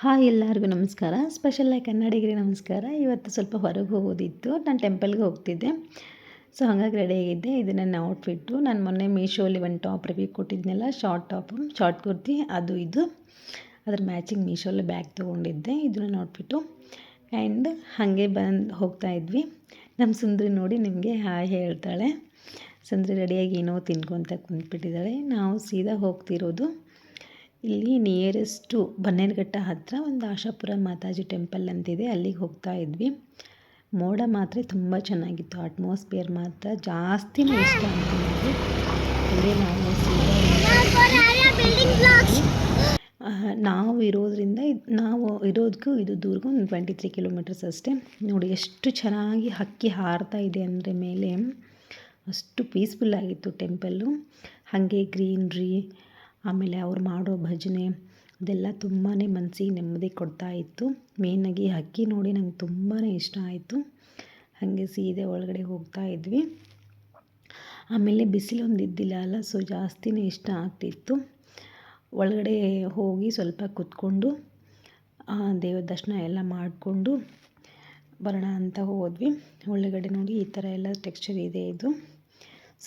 Hi ಎಲ್ಲರಿಗೂ ನಮಸ್ಕಾರ. Special ಆಗಿ ಕನ್ನಡಿಗರಿಗೆ ನಮಸ್ಕಾರ. ಇವತ್ತು ಸ್ವಲ್ಪ ಹೊರಗೆ ಹೋಗೋದಿತ್ತು, ನಾನು ಟೆಂಪಲ್ಗೆ ಹೋಗ್ತಿದ್ದೆ. ಸೊ ಹಾಗಾಗಿ ರೆಡಿಯಾಗಿದ್ದೆ. ಇದು ನನ್ನ ಔಟ್ಫಿಟ್ಟು. ನಾನು ಮೊನ್ನೆ ಮೀಶೋಲಿ ಒಂದು ಟಾಪ್ ರಿವ್ಯೂ ಕೊಟ್ಟಿದ್ನಲ್ಲ, ಶಾರ್ಟ್ ಕುರ್ತಿ, ಅದು ಇದು ಅದ್ರ ಮ್ಯಾಚಿಂಗ್ ಮೀಶೋಲ್ಲಿ ಬ್ಯಾಗ್ ತೊಗೊಂಡಿದ್ದೆ. ಇದು ನನ್ನ ಔಟ್ಫಿಟ್ಟು. ಆ್ಯಂಡ್ ಹಾಗೆ ಹೋಗ್ತಾ ಇದ್ವಿ. ನಮ್ಮ ಸುಂದ್ರಿ ನೋಡಿ ನಿಮಗೆ ಹಾಯ್ ಹೇಳ್ತಾಳೆ. ಸುಂದ್ರಿ ರೆಡಿಯಾಗಿ ಏನೋ ತಿನ್ಕೊತ ಕುಂತ್ಬಿಟ್ಟಿದ್ದಾಳೆ. ನಾವು ಸೀದಾ ಹೋಗ್ತಿರೋದು ಇಲ್ಲಿ ನಿಯರೆಸ್ಟು ಬನ್ನೇರುಘಟ್ಟ ಹತ್ತಿರ ಒಂದು ಆಶಾಪುರ ಮಾತಾಜಿ ಟೆಂಪಲ್ ಅಂತಿದೆ, ಅಲ್ಲಿಗೆ ಹೋಗ್ತಾ ಇದ್ವಿ. ಮೋಡ ಮಾತ್ರ ತುಂಬ ಚೆನ್ನಾಗಿತ್ತು, ಅಟ್ಮಾಸ್ಫಿಯರ್ ಮಾತ್ರ ಜಾಸ್ತಿನೇ ಇಷ್ಟ ಆಯಿತು ನನಗೆ. ಅಲ್ಲೇ ನಾವು ಇರೋದಕ್ಕೂ ಇದು ದೂರಕ್ಕೂ ಒಂದು 23 ಕಿಲೋಮೀಟರ್ಸ್ ಅಷ್ಟೇ. ನೋಡಿ ಎಷ್ಟು ಚೆನ್ನಾಗಿ ಹಕ್ಕಿ ಹಾರ್ತಾ ಇದೆ ಅಂದರೆ ಮೇಲೆ, ಅಷ್ಟು ಪೀಸ್ಫುಲ್ಲಾಗಿತ್ತು ಟೆಂಪಲ್ಲು. ಹಾಗೆ ಗ್ರೀನ್ರಿ, ಆಮೇಲೆ ಅವ್ರು ಮಾಡೋ ಭಜನೆ ಅದೆಲ್ಲ ತುಂಬಾ ಮನಸ್ಸಿಗೆ ನೆಮ್ಮದಿ ಕೊಡ್ತಾ ಇತ್ತು. ಮೇಯ್ನಾಗಿ ಹಕ್ಕಿ ನೋಡಿ ನಂಗೆ ತುಂಬಾ ಇಷ್ಟ ಆಯಿತು. ಹಾಗೆ ಸೀದೆ ಒಳಗಡೆ ಹೋಗ್ತಾ ಇದ್ವಿ. ಆಮೇಲೆ ಬಿಸಿಲೊಂದು ಇದ್ದಿಲ್ಲ ಅಲ್ಲ, ಸೊ ಜಾಸ್ತಿನೇ ಇಷ್ಟ ಆಗ್ತಿತ್ತು. ಒಳಗಡೆ ಹೋಗಿ ಸ್ವಲ್ಪ ಕೂತ್ಕೊಂಡು ದೇವ್ರ ದರ್ಶನ ಎಲ್ಲ ಮಾಡಿಕೊಂಡು ಬರೋಣ ಅಂತ ಹೋದ್ವಿ. ಒಳಗಡೆ ನೋಡಿ ಈ ಥರ ಎಲ್ಲ ಟೆಕ್ಸ್ಚರ್ ಇದೆ. ಇದು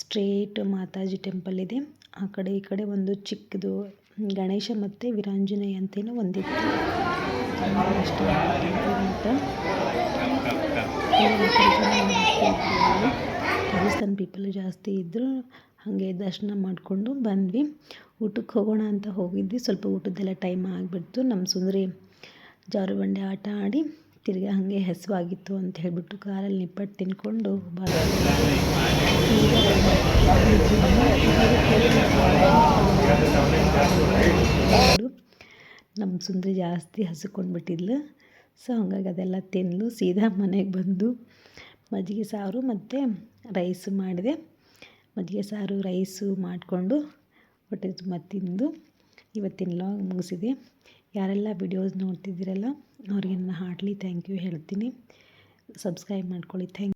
ಸ್ಟ್ರೇಟ್ ಮಾತಾಜಿ ಟೆಂಪಲ್ ಇದೆ. ಆ ಕಡೆ ಈ ಕಡೆ ಒಂದು ಚಿಕ್ಕದು ಗಣೇಶ ಮತ್ತು ವೀರಾಂಜನೇಯ ಅಂತೇನೋ ಒಂದಿತ್ತು. ರಾಜಸ್ಥಾನ್ ಪೀಪಲ್ ಜಾಸ್ತಿ ಇದ್ದರು. ಹಾಗೆ ದರ್ಶನ ಮಾಡಿಕೊಂಡು ಬಂದ್ವಿ. ಊಟಕ್ಕೆ ಹೋಗೋಣ ಅಂತ ಹೋಗಿದ್ವಿ. ಸ್ವಲ್ಪ ಊಟದ್ದೆಲ್ಲ ಟೈಮ್ ಆಗಿಬಿಡ್ತು. ನಮ್ಮ ಸುಂದರಿ ಜಾರುಬಂಡೆ ಆಟ ಆಡಿ ತಿರ್ಗಿ ಹಾಗೆ ಹಸಿವಾಗಿತ್ತು ಅಂತ ಹೇಳಿಬಿಟ್ಟು ಕಾರಲ್ಲಿ ನಿಪ್ಪಟ್ಟು ತಿನ್ಕೊಂಡು ನಮ್ಮ ಸುಂದರಿ ಜಾಸ್ತಿ ಹಸಿಕೊಂಡ್ಬಿಟ್ಟಿದ್ಲು. ಸೊ ಹಂಗಾಗಿ ಅದೆಲ್ಲ ತಿಂದು ಸೀದಾ ಮನೆಗೆ ಬಂದು ಮಜ್ಜಿಗೆ ಸಾರು ಮತ್ತು ರೈಸು ಮಾಡಿದೆ. ಮಜ್ಜಿಗೆ ಸಾರು ರೈಸು ಮಾಡಿಕೊಂಡು ಹೊಟ್ಟೆ ತುಂಬ ತಿಂದು ಇವತ್ತಿನ ವ್ಲಾಗ್ ಮುಗಿಸಿದೆ. ಯಾರೆಲ್ಲ ವಿಡಿಯೋಸ್ ನೋಡ್ತಿದ್ದೀರಲ್ಲ ಅವ್ರಿಗೆ ನನ್ನ ಹಾರ್ಟ್ಲಿ ಥ್ಯಾಂಕ್ ಯು ಹೇಳ್ತೀನಿ. ಸಬ್ಸ್ಕ್ರೈಬ್ ಮಾಡ್ಕೊಳ್ಳಿ. Thank you.